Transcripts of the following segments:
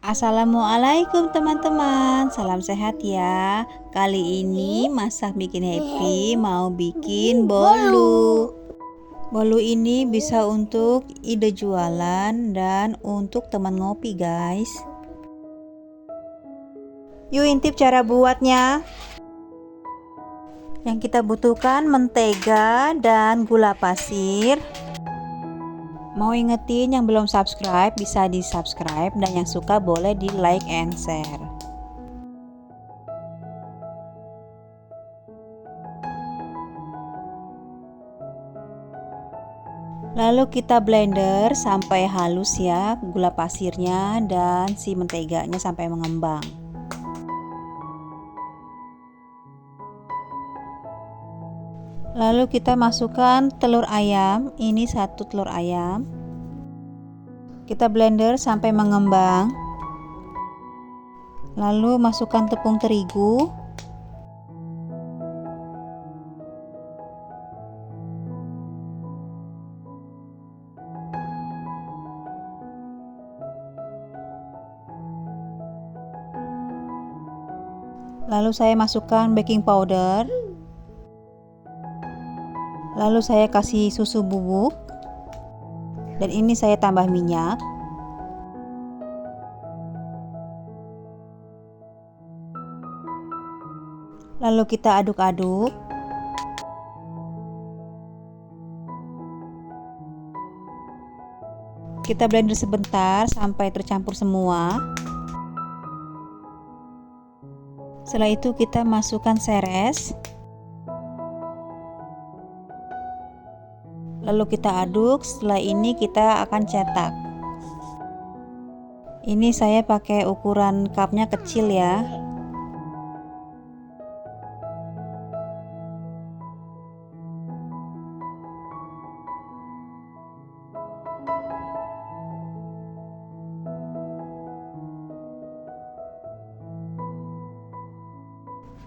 Assalamualaikum teman-teman, salam sehat ya. Kali ini masak bikin happy mau bikin bolu. Bolu ini bisa untuk ide jualan dan untuk teman ngopi guys. Yuk intip cara buatnya. Yang kita butuhkan mentega dan gula pasir. Mau ingetin yang belum subscribe bisa di subscribe, dan yang suka boleh di like and share. Lalu kita blender sampai halus ya gula pasirnya dan si menteganya sampai mengembang. Lalu kita masukkan telur ayam, ini 1 telur ayam. Kita blender sampai mengembang. Lalu masukkan tepung terigu. Lalu saya masukkan baking powder. Lalu saya kasih susu bubuk. Dan ini saya tambah minyak. Lalu kita aduk-aduk. Kita blender sebentar sampai tercampur semua. Setelah itu kita masukkan seres. Lalu kita aduk, setelah ini kita akan cetak. Ini saya pakai ukuran cupnya kecil ya.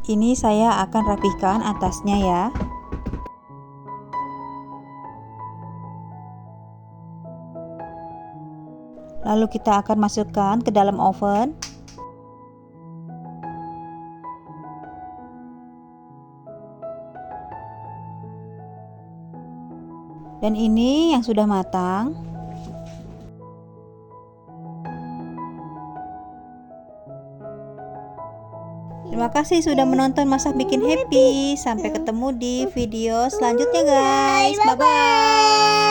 Ini saya akan rapihkan atasnya ya. Lalu kita akan masukkan ke dalam oven. Dan ini yang sudah matang. Terima kasih sudah menonton masak bikin happy. Sampai ketemu di video selanjutnya guys. Bye bye.